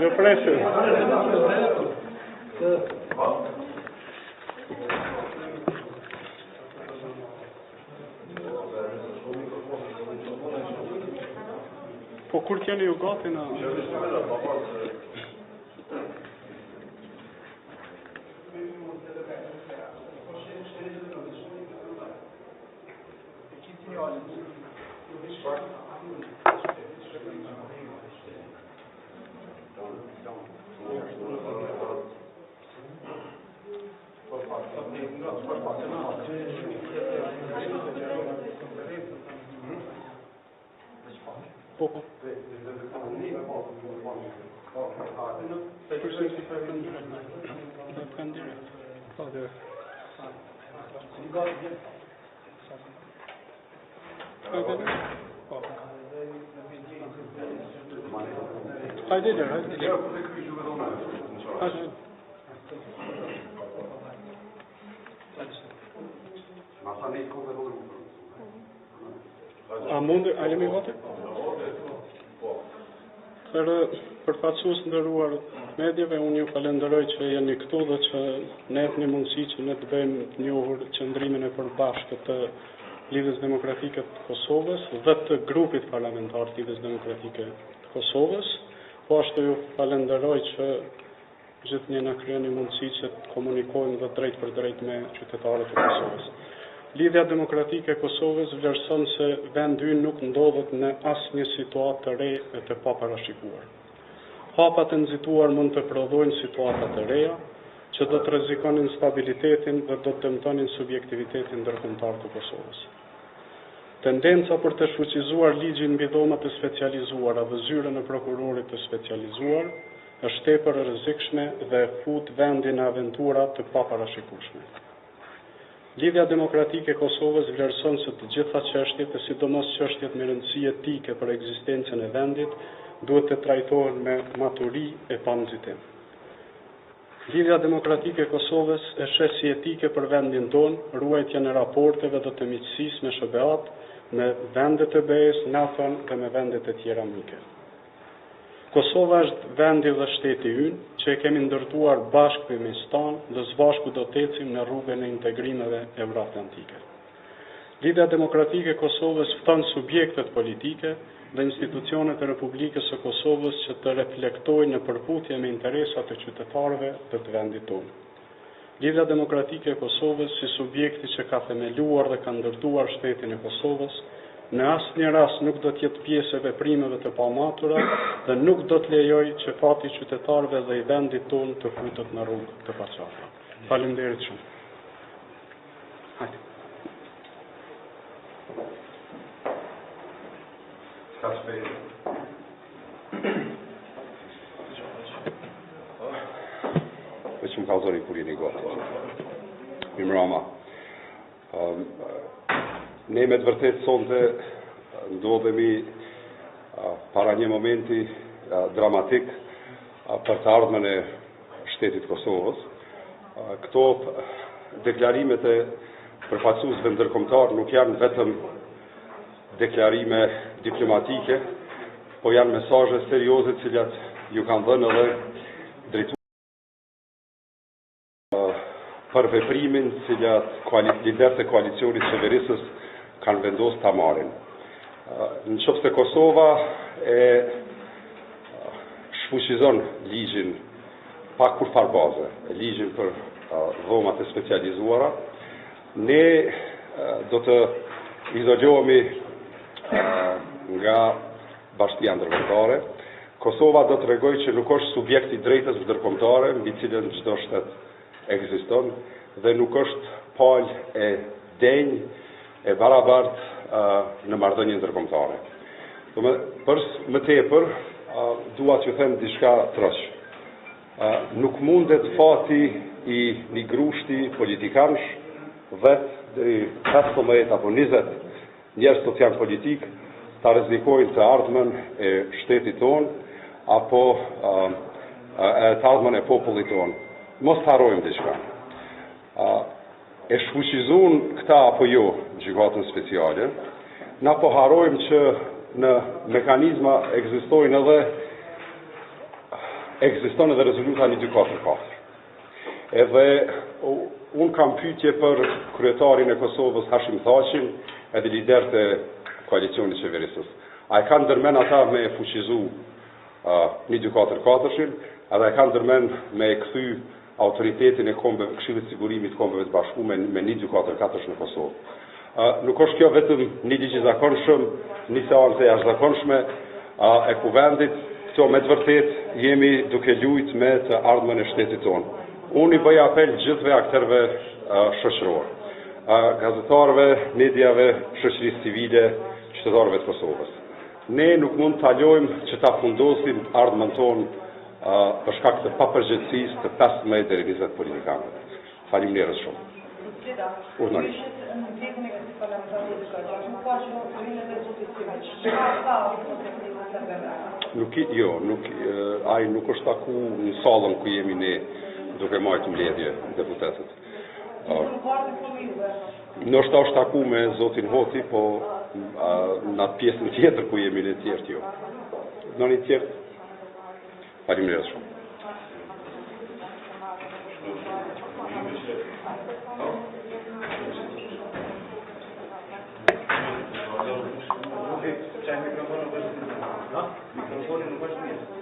Jo presim. Po kur keni ju gati na? Po. Hajde. A mund, a jemi gati? Përfaqësues nderuar medjave, unë ju falenderoj që jeni këtu dhe që ne jepni mundësi që ne të bëjmë të njohur qëndrimin e përbashkët të Lidhjes Demokratike të Kosovës dhe të grupit parlamentar të Lidhjes Demokratike të Kosovës. Po ashtu ju falenderoj që gjithnjë na krijoni mundësi që të komunikojmë dhe drejt për drejt me qytetarët e Kosovës. Lidhja Demokratike e Kosovës vlerëson se vendi ynë nuk ndodhet në asnjë situatë të re e të paparashikuar. Hapat e nxituar mund të prodhojnë situata të reja, që do të rrezikonin stabilitetin dhe do të dëmtonin subjektivitetin ndërkombëtar të Kosovës. Tendenca për të fuqizuar ligjin mbi dhomat e specializuara dhe zyrën e prokurorit të specializuar është tepër e rrezikshme dhe fut vendin në aventura të paparashikueshme. Lidhja Demokratike e Kosovës vlerëson se të gjitha çështjet, e sidomos çështjet me rëndësi etike për ekzistencën e vendit, duhet të trajtohen me maturi e pa nxitim. Lidhja Demokratike e Kosovës e sheh si etike për vendin tonë ruajtjen e raporteve dhe të miqësisë me SBA-t, me vendet e BE-s, NATO-n dhe me vendet e tjera mike. Kosova është vendi dhe shteti ynë, që e kemi ndërtuar bashkë me Mistan dhe së bashku do të ecim në rrugën e integrimeve euroatlantike. Lidhja Demokratike e Kosovës fton subjektet politike dhe institucionet e Republikës së Kosovës që të reflektojnë në përputhje me interesat e qytetarëve të vendit tonë. Lidhja Demokratike e Kosovës si subjekti që ka themeluar dhe ka ndërtuar shtetin e Kosovës, në asnjë rast nuk do të jetë pjesë e veprimeve të pamatura dhe nuk do të lejojë që fati i qytetarëve dhe i vendit tonë të futet në rrugë të paqarta. Faleminderit shumë. Hajde. Veçmë kalzori kur jeni gati. Mirëmbrëma. Ne me të vërtet sonte ndodhemi para një momenti dramatik për të ardhmen e shtetit Kosovës. Këto deklarimet e përfaqësuesve ndërkombëtar nuk janë vetëm deklarime diplomatike, po janë mesazhe serioze të cilat ju kanë dhënë edhe drejtuar për veprimin të cilat liderët e koalicionit qeverisës kanë vendosur ta marrin. Nëse Kosova e shfuqizon ligjin pa kurfar baze, ligjin për dhomat e specializuara, ne do të izolohemi nga bashkia ndërkombëtare. Kosova do të tregojë që nuk është subjekt i drejtës ndërkombëtare mbi cilën çdo shtet ekziston dhe nuk është palë e denjë e barabartë në marrëdhënie ndërkombëtare. Për më tepër, dua t'ju them diçka trosh. Nuk mundet fati i një grushti politikanësh 10 deri 15 apo 20 njerëz të janë politik ta rrezikojnë të ardhmen e shtetit tonë apo të ardhmen e popullit tonë. Mos të harrojmë diçka. E shfuqizun këta apo jo gjykatën speciale, na po harrojmë që në mekanizma ekzistojnë edhe ekziston edhe rezoluta 1244. Edhe unë kam pyetje për kryetarin e Kosovës Hashim Thaqin, edhe liderët e koalicionit qeverisës. A e kanë ndërmen ata me e fuqizu 1244-shin, edhe e kanë ndërmen me e kthy autoritetin e Këshillit Sigurimit të Kombeve të Bashkuara me 1244 në Kosovë. Nuk është kjo vetëm një ligj i zakonshëm, një seancë e jashtëzakonshme e kuvendit, këto me të vërtet jemi duke lujt me të ardhmen e shtetit tonë. Unë i bëj apel gjithve akterëve shoqëror, gazetarëve, mediave, shoqërisë civile, qytetarëve të Kosovës. Ne nuk mund të alojmë që ta fundosim ardhmen tonë për shkak të papërgjegjësisë të 15 deri 20 politikanëve. Faleminderit shumë. Ai nuk është taku në sallën ku jemi ne duke marrë mbledhje deputetët. Ndoshta është taku me zotin Hoti, po në atë pjesën tjetër ku jemi ne tjerë jo. Në një tjetër. Faleminderit shumë. Mikrofonin nuk është mirë.